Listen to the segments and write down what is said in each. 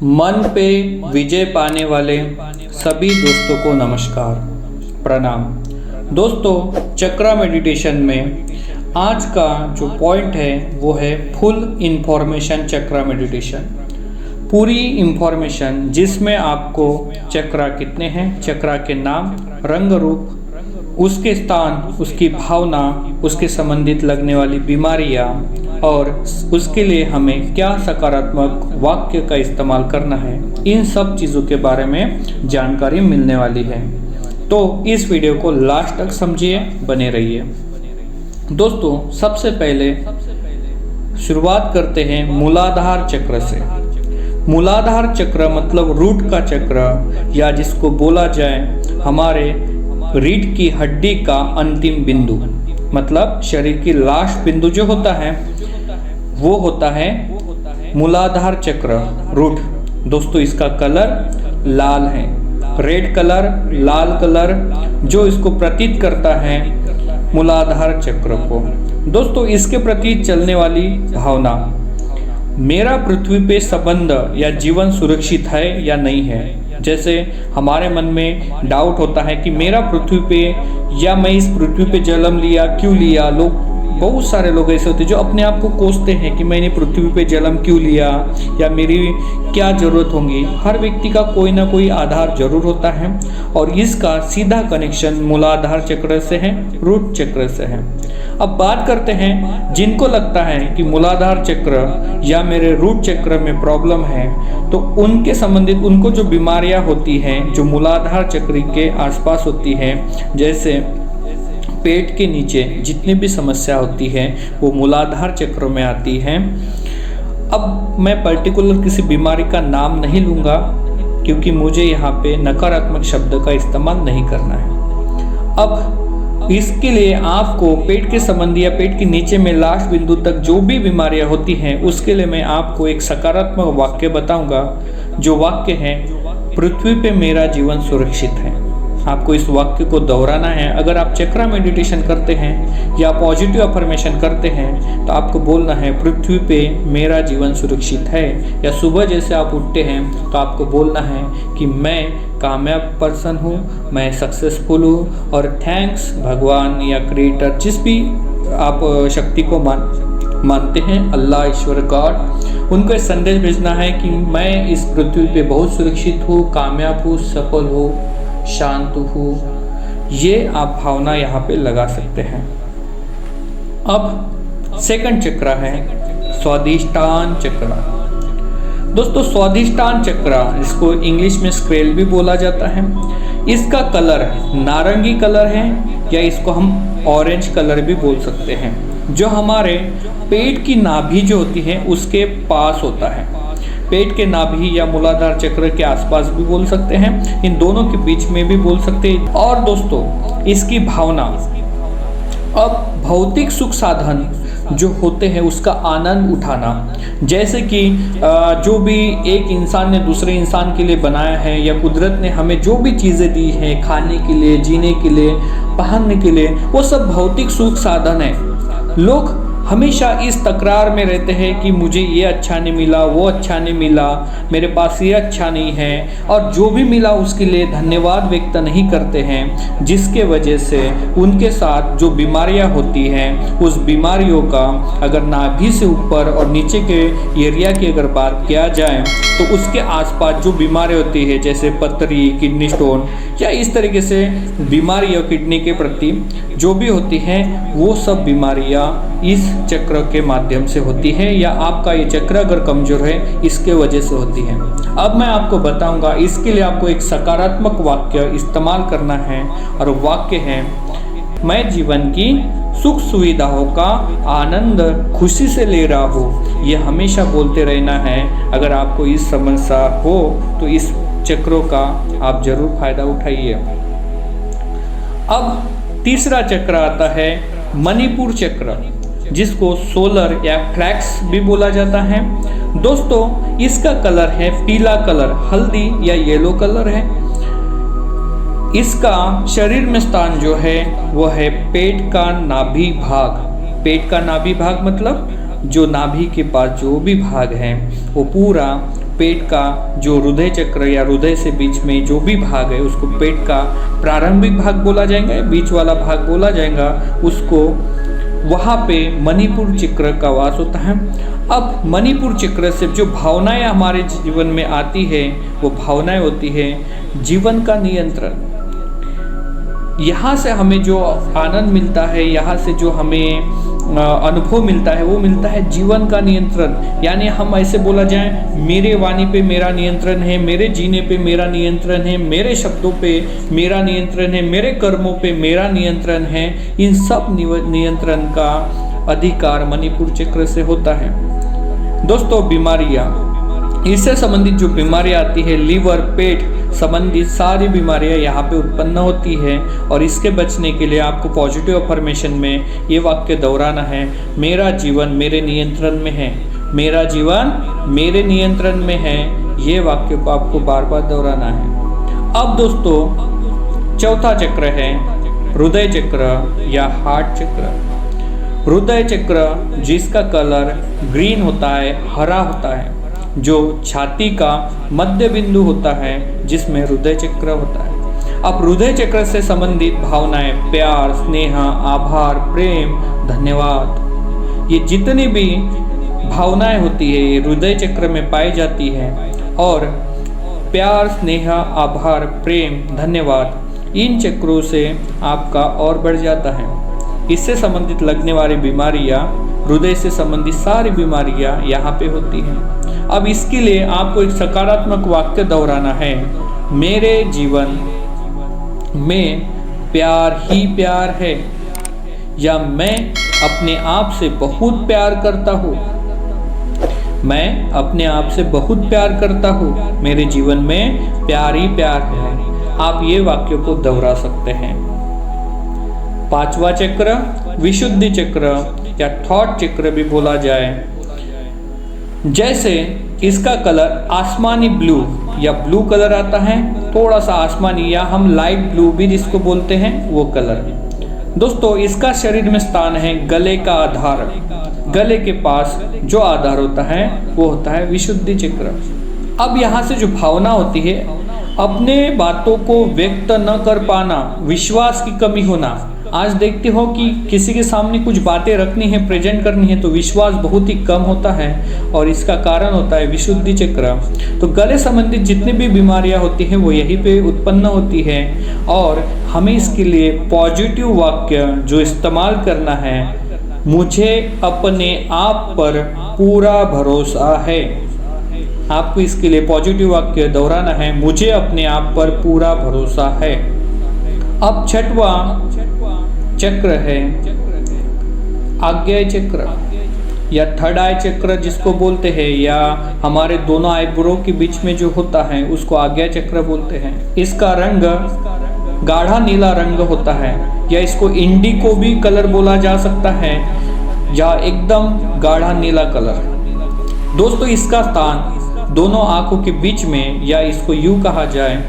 मन पे विजय पाने वाले सभी दोस्तों को नमस्कार, प्रणाम। दोस्तों, चक्रा मेडिटेशन में आज का जो पॉइंट है वो है फुल इंफॉर्मेशन चक्रा मेडिटेशन। पूरी इंफॉर्मेशन जिसमें आपको चक्रा कितने हैं, चक्रा के नाम, रंग रूप, उसके स्थान, उसकी भावना, उसके संबंधित लगने वाली बीमारियां और उसके लिए हमें क्या सकारात्मक वाक्य का इस्तेमाल करना है, इन सब चीज़ों के बारे में जानकारी मिलने वाली है। तो इस वीडियो को लास्ट तक समझिए, बने रहिए। दोस्तों, सबसे पहले शुरुआत करते हैं मूलाधार चक्र से। मूलाधार चक्र मतलब रूट का चक्र, या जिसको बोला जाए हमारे रीढ़ की हड्डी का अंतिम बिंदु, मतलब शरीर की लास्ट बिंदु जो होता है वो होता है मूलाधार चक्र, रूट। दोस्तों, इसका कलर लाल है, रेड कलर, लाल कलर, जो इसको प्रतीत करता है मूलाधार चक्र को। दोस्तों, इसके प्रति चलने वाली भावना, मेरा पृथ्वी पे संबंध या जीवन सुरक्षित है या नहीं है। जैसे हमारे मन में डाउट होता है कि मेरा पृथ्वी पे, या मैं इस पृथ्वी पे जन्म लिया, क्यों लिया। लोग, बहुत सारे लोग ऐसे होते हैं जो अपने आप को कोसते हैं कि मैंने पृथ्वी पे जन्म क्यों लिया, या मेरी क्या ज़रूरत होगी। हर व्यक्ति का कोई ना कोई आधार जरूर होता है और इसका सीधा कनेक्शन मूलाधार चक्र से है, रूट चक्र से है। अब बात करते हैं जिनको लगता है कि मूलाधार चक्र या मेरे रूट चक्र में प्रॉब्लम है, तो उनके संबंधित उनको जो बीमारियां होती हैं जो मूलाधार चक्र के आसपास होती हैं, जैसे पेट के नीचे जितनी भी समस्या होती है वो मूलाधार चक्र में आती है। अब मैं पर्टिकुलर किसी बीमारी का नाम नहीं लूँगा क्योंकि मुझे यहाँ पे नकारात्मक शब्द का इस्तेमाल नहीं करना है। अब इसके लिए आपको पेट के संबंधी या पेट के नीचे में लास्ट बिंदु तक जो भी बीमारियां होती हैं, उसके लिए मैं आपको एक सकारात्मक वाक्य बताऊंगा। जो वाक्य है, पृथ्वी पे मेरा जीवन सुरक्षित है। आपको इस वाक्य को दोहराना है। अगर आप चक्रा मेडिटेशन करते हैं या पॉजिटिव अफर्मेशन करते हैं तो आपको बोलना है, पृथ्वी पे मेरा जीवन सुरक्षित है। या सुबह जैसे आप उठते हैं तो आपको बोलना है कि मैं कामयाब पर्सन हूँ, मैं सक्सेसफुल हूँ, और थैंक्स भगवान या क्रिएटर, जिस भी आप शक्ति को मानते हैं, अल्लाह, ईश्वर, गॉड, उनको संदेश भेजना है कि मैं इस पृथ्वी पे बहुत सुरक्षित हूँ, कामयाब हूँ, सफल हूँ, शांत हूँ। ये आप भावना यहाँ पे लगा सकते हैं। अब सेकंड चक्र है स्वादिष्टान चक्र। दोस्तों, स्वादिष्टान चक्र, इसको इंग्लिश में स्क्रेल भी बोला जाता है। इसका कलर नारंगी कलर है, या इसको हम ऑरेंज कलर भी बोल सकते हैं, जो हमारे पेट की नाभि जो होती है उसके पास होता है। पेट के नाभि या मूलाधार चक्र के आसपास भी बोल सकते हैं, इन दोनों के बीच में भी बोल सकते हैं। और दोस्तों, इसकी भावना, अब भौतिक सुख साधन जो होते हैं उसका आनंद उठाना, जैसे कि जो भी एक इंसान ने दूसरे इंसान के लिए बनाया है, या कुदरत ने हमें जो भी चीज़ें दी हैं, खाने के लिए, जीने के लिए, पहनने के लिए, वो सब भौतिक सुख साधन है। लोग हमेशा इस तकरार में रहते हैं कि मुझे ये अच्छा नहीं मिला, वो अच्छा नहीं मिला, मेरे पास ये अच्छा नहीं है, और जो भी मिला उसके लिए धन्यवाद व्यक्त नहीं करते हैं, जिसके वजह से उनके साथ जो बीमारियां होती हैं, उस बीमारियों का अगर नाभि से ऊपर और नीचे के एरिया की अगर बात किया जाए तो उसके आसपास जो बीमारी होती है, जैसे पथरी, किडनी स्टोन, या इस तरीके से बीमारियाँ किडनी के प्रति जो भी होती हैं, वो सब बीमारियाँ इस चक्र के माध्यम से होती है, या आपका ये चक्र अगर कमजोर है इसके वजह से होती है। अब मैं आपको बताऊंगा, इसके लिए आपको एक सकारात्मक वाक्य इस्तेमाल करना है, और वाक्य है, मैं जीवन की सुख सुविधाओं का आनंद खुशी से ले रहा हूँ। ये हमेशा बोलते रहना है। अगर आपको इस समस्या हो तो इस चक्रों का आप जरूर फायदा उठाइए। अब तीसरा चक्र आता है मणिपुर चक्र, जिसको सोलर या फ्लैक्स भी बोला जाता है। दोस्तों, इसका कलर है पीला कलर, हल्दी या येलो कलर है। इसका शरीर में स्थान जो है वो है पेट का नाभि भाग। पेट का नाभि भाग मतलब जो नाभि के पास जो भी भाग है वो पूरा पेट का जो हृदय चक्र या हृदय से बीच में जो भी भाग है उसको पेट का प्रारंभिक भाग बोला जाएगा, बीच वाला भाग बोला जाएगा उसको, वहाँ पे मणिपुर चक्र का वास होता है। अब मणिपुर चक्र से जो भावनाएं हमारे जीवन में आती है वो भावनाएं होती है जीवन का नियंत्रण। यहाँ से हमें जो आनंद मिलता है, यहाँ से जो हमें अनुभव मिलता है वो मिलता है जीवन का नियंत्रण। यानी हम ऐसे बोला जाए, मेरे वाणी पे मेरा नियंत्रण है, मेरे जीने पे मेरा नियंत्रण है, मेरे शब्दों पे मेरा नियंत्रण है, मेरे कर्मों पे मेरा नियंत्रण है। इन सब नियंत्रण का अधिकार मणिपुर चक्र से होता है। दोस्तों, बीमारियाँ, इससे संबंधित जो बीमारियाँ आती है, लीवर, पेट संबंधित सारी बीमारियाँ यहाँ पे उत्पन्न होती है। और इसके बचने के लिए आपको पॉजिटिव अफर्मेशन में ये वाक्य दोहराना है, मेरा जीवन मेरे नियंत्रण में है, मेरा जीवन मेरे नियंत्रण में है। ये वाक्य को आपको बार बार दोहराना है। अब दोस्तों, चौथा चक्र है हृदय चक्र या हार्ट चक्र। हृदय चक्र जिसका कलर ग्रीन होता है, हरा होता है, जो छाती का मध्य बिंदु होता है, जिसमें हृदय चक्र होता है। अब हृदय चक्र से संबंधित भावनाएं प्यार, स्नेह, आभार, प्रेम, धन्यवाद, ये जितनी भी भावनाएं होती है ये हृदय चक्र में पाई जाती है। और प्यार, स्नेह, आभार, प्रेम, धन्यवाद, इन चक्रों से आपका और बढ़ जाता है। इससे संबंधित लगने वाली बीमारियां, हृदय से संबंधित सारी बीमारियां यहाँ पे होती हैं। अब इसके लिए आपको एक सकारात्मक वाक्य दोहराना है, मेरे जीवन में प्यार ही प्यार है, या मैं अपने आप से बहुत प्यार करता हूँ, मैं अपने आप से बहुत प्यार करता हूँ, मेरे जीवन में प्यार ही प्यार है। आप ये वाक्य को दोहरा सकते हैं। पांचवा चक्र विशुद्धि चक्र या थॉट चक्र भी बोला जाए। जैसे इसका कलर आसमानी ब्लू या ब्लू कलर आता है, थोड़ा सा आसमानी, या हम लाइट ब्लू भी जिसको बोलते हैं वो कलर। दोस्तों, इसका शरीर में स्थान है गले का आधार। गले के पास जो आधार होता है वो होता है विशुद्धि चक्र। अब यहाँ से जो भावना होती है, अपने बातों को व्यक्त न कर पाना, विश्वास की कमी होना। आज देखते हो कि किसी के सामने कुछ बातें रखनी है, प्रेजेंट करनी है, तो विश्वास बहुत ही कम होता है और इसका कारण होता है विशुद्धि चक्र। तो गले संबंधित जितनी भी बीमारियां होती हैं वो यहीं पे उत्पन्न होती है। और हमें इसके लिए पॉजिटिव वाक्य जो इस्तेमाल करना है, मुझे अपने आप पर पूरा भरोसा है। आपको इसके लिए पॉजिटिव वाक्य दोहराना है, मुझे अपने आप पर पूरा भरोसा है। अब छठवा चक्र है आज्ञा चक्र या थर्ड आई चक्र जिसको बोलते हैं, या हमारे दोनों आईब्रो के बीच में जो होता है उसको आज्ञा चक्र बोलते हैं। इसका रंग गाढ़ा नीला रंग होता है, या इसको इंडिगो भी कलर बोला जा सकता है, या एकदम गाढ़ा नीला कलर। दोस्तों, इसका स्थान दोनों आंखों के बीच में, या इसको यूं कहा जाए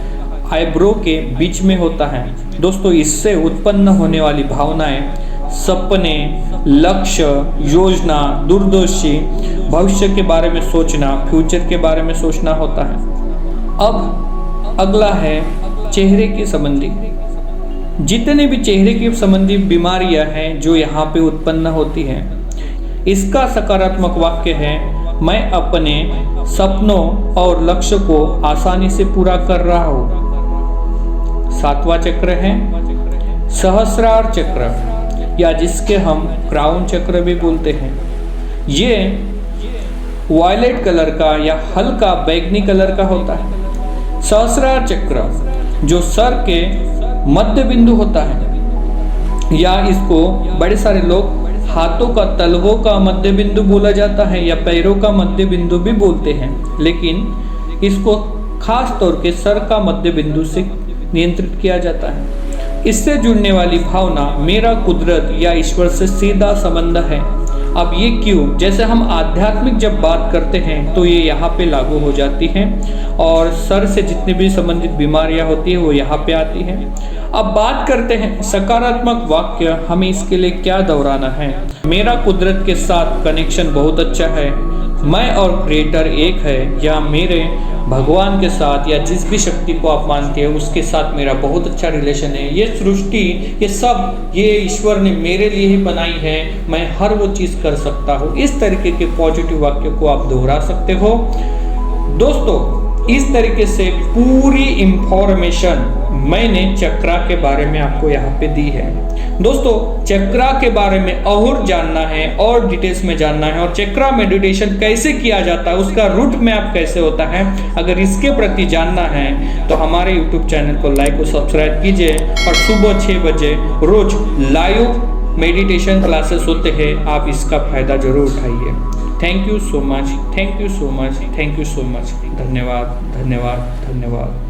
आईब्रो के बीच में होता है। दोस्तों, इससे उत्पन्न होने वाली भावनाएं सपने, लक्ष्य, योजना, दूरदर्शी, भविष्य के बारे में सोचना, फ्यूचर के बारे में सोचना होता है। अब अगला है चेहरे के संबंधी। जितने भी चेहरे के संबंधी बीमारियां हैं जो यहाँ पे उत्पन्न होती हैं, इसका सकारात्मक वाक्य है, मैं अपने सपनों और लक्ष्य को आसानी से पूरा कर रहा हूँ। सातवां चक्र है सहस्रार चक्र, या जिसके हम क्राउन चक्र भी बोलते हैं। ये वायलेट कलर का या हल्का बैंगनी कलर का होता है। सहस्रार चक्र जो सर के मध्य बिंदु होता है, या इसको बड़े सारे लोग हाथों का तलवों का मध्य बिंदु बोला जाता है, या पैरों का मध्य बिंदु भी बोलते हैं, लेकिन इसको खास तौर के सर का मध्य बिंदु से नियंत्रित किया जाता है। इससे जुड़ने वाली भावना मेरा कुदरत या ईश्वर से सीधा संबंध है। अब ये क्यों? जैसे हम आध्यात्मिक जब बात करते हैं तो ये यहाँ पे लागू हो जाती हैं, और सर से जितनी भी संबंधित बीमारियां होती है वो यहाँ पे आती हैं। अब बात करते हैं सकारात्मक वाक्य, हमें इसके लिए क्या दोहराना है। मेरा कुदरत के साथ कनेक्शन बहुत अच्छा है, मैं और क्रिएटर एक है, या मेरे भगवान के साथ या जिस भी शक्ति को आप मानते हैं उसके साथ मेरा बहुत अच्छा रिलेशन है। ये सृष्टि, ये सब, ये ईश्वर ने मेरे लिए ही बनाई है, मैं हर वो चीज़ कर सकता हूँ। इस तरीके के पॉजिटिव वाक्य को आप दोहरा सकते हो। दोस्तों, इस तरीके से पूरी इंफॉर्मेशन मैंने चक्रा के बारे में आपको यहाँ पे दी है। दोस्तों, चक्रा के बारे में और जानना है और डिटेल्स में जानना है, और चक्रा मेडिटेशन कैसे किया जाता है, उसका रूट मैप कैसे होता है, अगर इसके प्रति जानना है तो हमारे यूट्यूब चैनल को लाइक और सब्सक्राइब कीजिए। और सुबह 6 बजे रोज लाइव मेडिटेशन क्लासेस होते हैं, आप इसका फायदा जरूर उठाइए। Thank you so much, thank you so much, thank you so much. धन्यवाद, धन्यवाद, धन्यवाद।